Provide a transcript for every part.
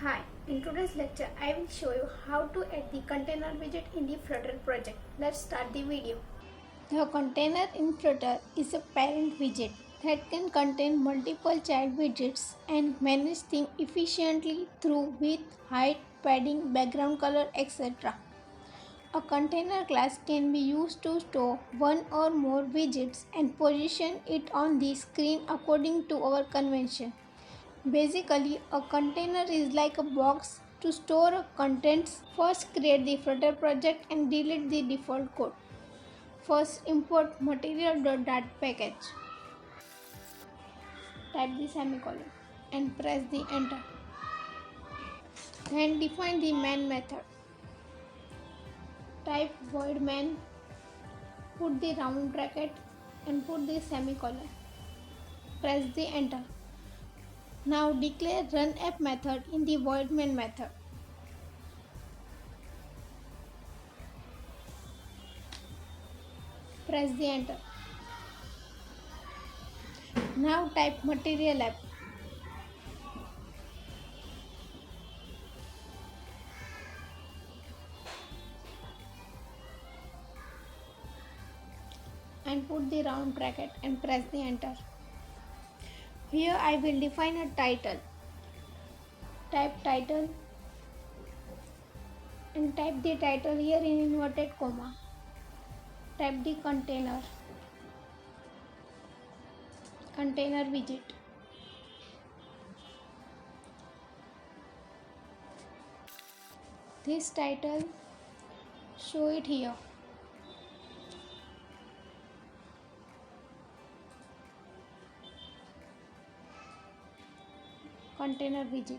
Hi, in today's lecture I will show you how to add the container widget in the Flutter project. Let's start the video. The container in Flutter is a parent widget that can contain multiple child widgets and manage them efficiently through width, height, padding, background color, etc. A container class can be used to store one or more widgets and position it on the screen according to our convention. Basically, a container is like a box to store contents. First, create the Flutter project and delete the default code. First, import material.dat package. Type the semicolon and press the enter. Then define the main method. Type void main, put the round bracket and put the semicolon. Press the enter. Now declare run app method in the void main method. Press the enter. Now type material app. And put the round bracket and press the enter. Here I will define a title. Type title and type the title here in inverted comma. Type the container widget. This title, show it here. Container widget.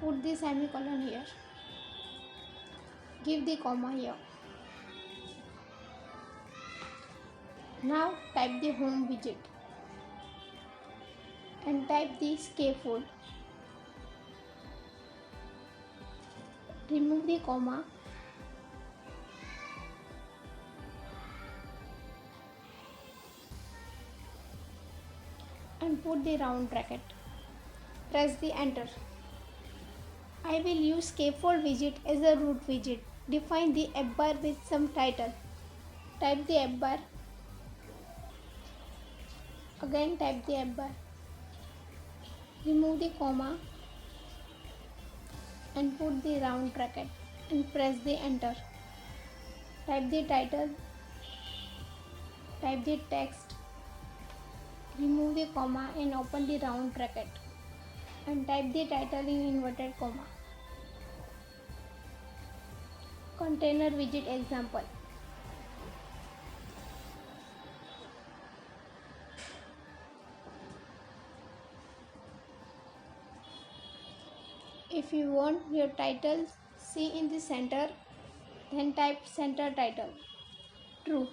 Put the semicolon here. Give the comma here. Now type the home widget and type the scaffold. Remove the comma and put the round bracket. Press the enter. I will use scaffold widget as a root widget. Define the app bar with some title. Type the app bar. Again type the app bar. Remove the comma and put the round bracket and press the enter. Type the title. Type the text. Remove the comma and open the round bracket and type the title in inverted comma. Container widget example. If you want your title see in the center, then type center title. True.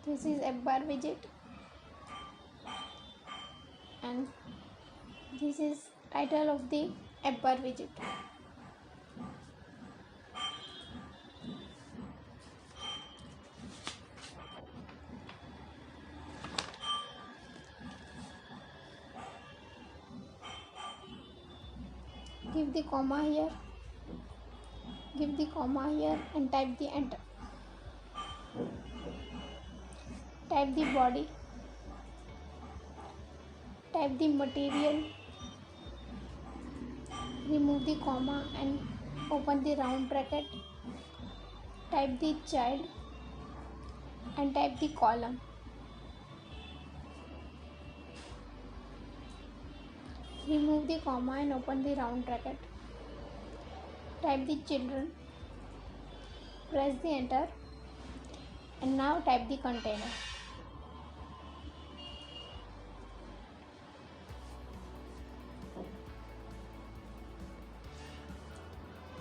This is app bar widget and this is title of the app bar widget. Give the comma here. Give the comma here and type the enter. Type the body. Type the material. Remove the comma and open the round bracket. Type the child and type the column. Remove the comma and open the round bracket. Type the children. Press the enter and now type the container.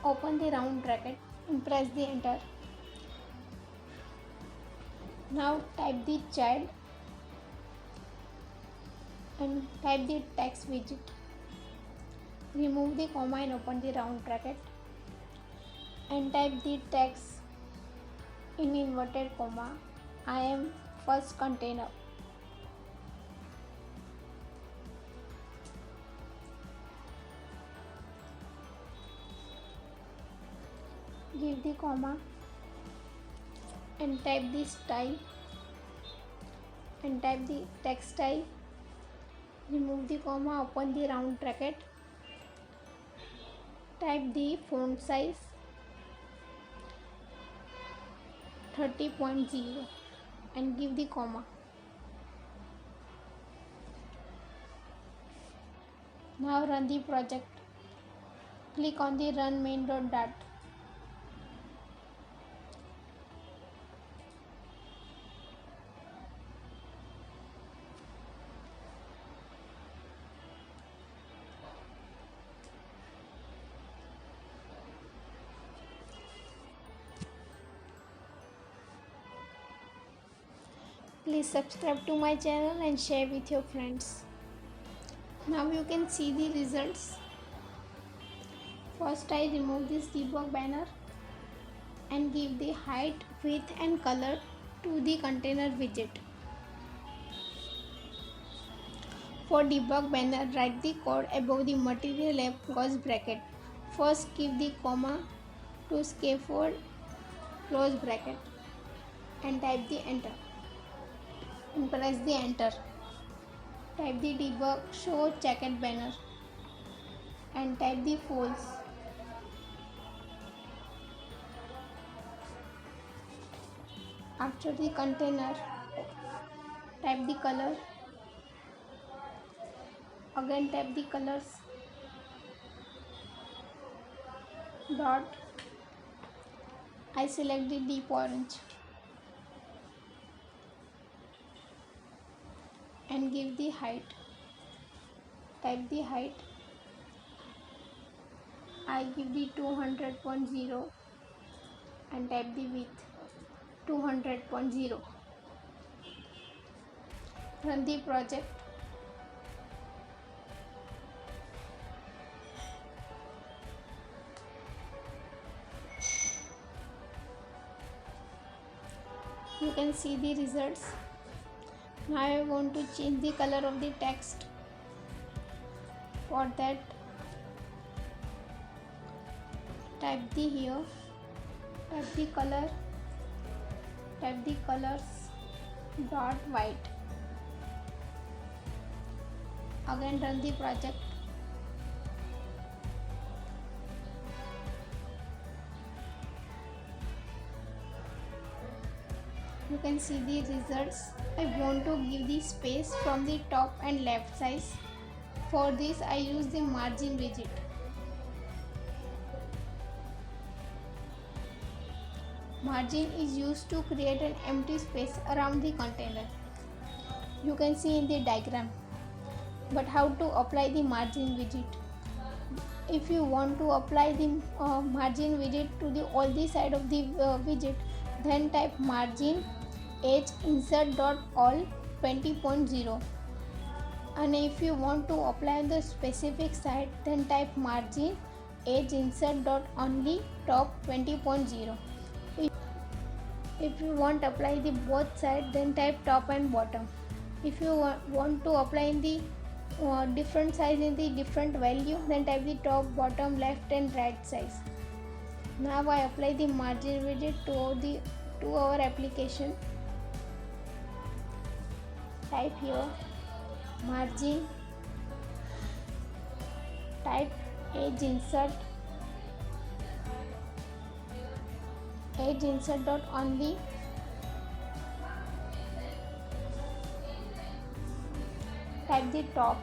Open the round bracket and press the enter. Now type the child and type the text widget. Remove the comma and open the round bracket and type the text in inverted comma. I am first container. Give the comma and type the style and type the text style. Remove the comma, open the round bracket. Type the font size 30.0 and give the comma. Now run the project. Click on the run main.dart. Please subscribe to my channel and share with your friends. Now you can see the results. First I remove this debug banner and give the height, width and color to the container widget. For debug banner, write the code above the material left close bracket. First give the comma to scaffold close bracket and type the enter and press the enter. Type the debug show checked banner and type the false. After the container, type the color. Again type the colors. Dot. I select the deep orange and give the height. Type the height. I give the 200.0 and type the width 200.0. Run the project. You can see the results. Now I want to change the color of the text. For that, type the here, type the color, type the colors dot white. Again run the project. You can see the results. I want to give the space from the top and left size. For this I use the margin widget. Margin is used to create an empty space around the container. You can see in the diagram. But how to apply the margin widget? If you want to apply the margin widget to the all the side of the widget, then type margin edge insert dot all 20.0. And if you want to apply on the specific side, then type margin edge insert dot only top 20.0. If you want to apply the both side, then type top and bottom. If you want to apply in the different size in the different value, then type the top, bottom, left and right size. Now I apply the margin widget to our application. Type here margin, type edge insert dot only, type the top,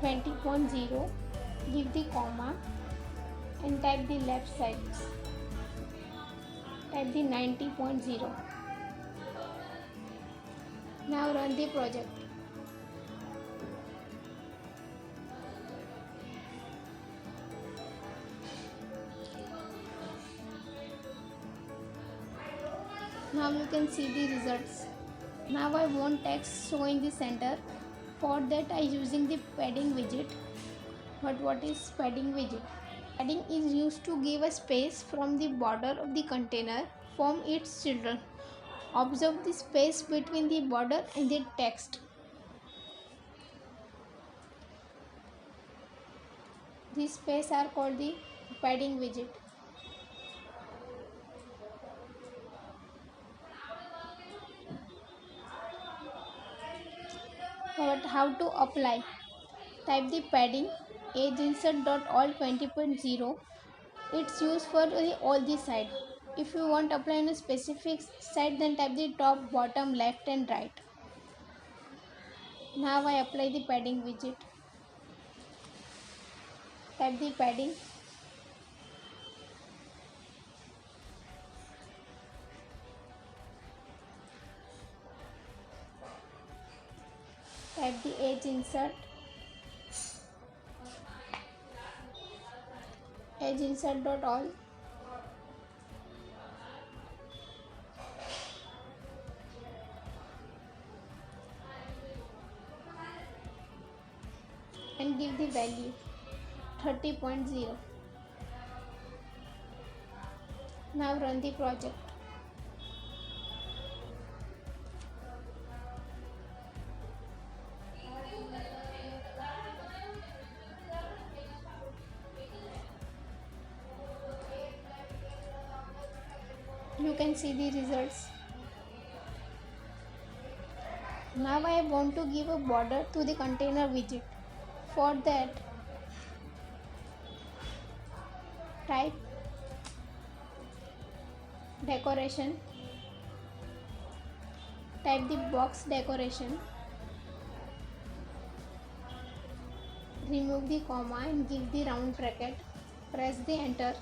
(20.0), give the comma and type the left side, type the 90.0. Now run the project. Now you can see the results. Now I want text show in the center. For that I using the padding widget. But what is padding widget? Padding is used to give a space from the border of the container from its children. Observe the space between the border and the text. These space are called the padding widget. But how to apply? Type the padding edge insert.all 20.0. It's used for all the side. If you want to apply on a specific side, then type the top, bottom, left and right. Now I apply the padding widget. Type the padding. Type the edge insert. Edge insert.all. And give the value 30.0. Now run the project. You can see the results. Now I want to give a border to the container widget. For that, type decoration. Type the box decoration. Remove the comma and give the round bracket. Press the enter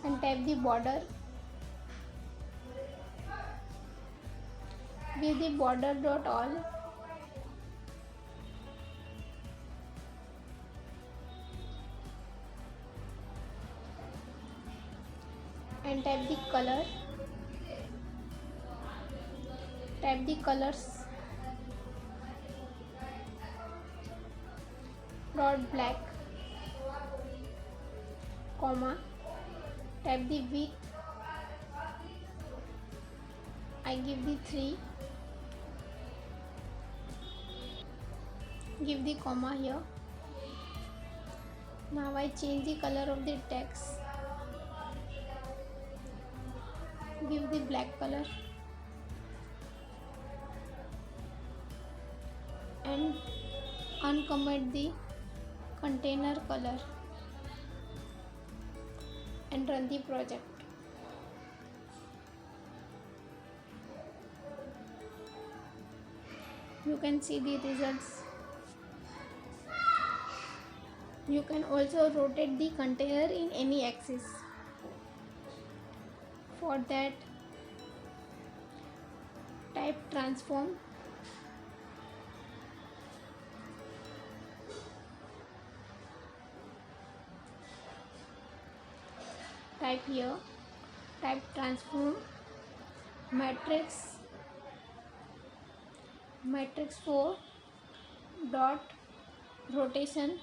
and type the border. Give the border dot all. And type the color. Type the colors. Dot black, comma. Type the width. I give the 3. Give the comma here. Now I change the color of the text. Give the black color and uncomment the container color and run the project. You can see the results. You can also rotate the container in any axis. For that, type transform. Type here, type transform matrix 4 dot rotation.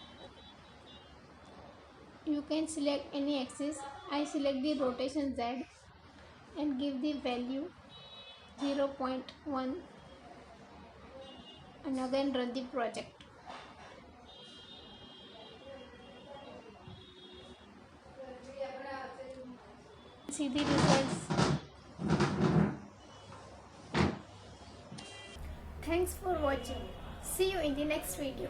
You can select any axis. I select the rotation Z and give the value 0.1 and again run the project. See the results. Thanks for watching. See you in the next video.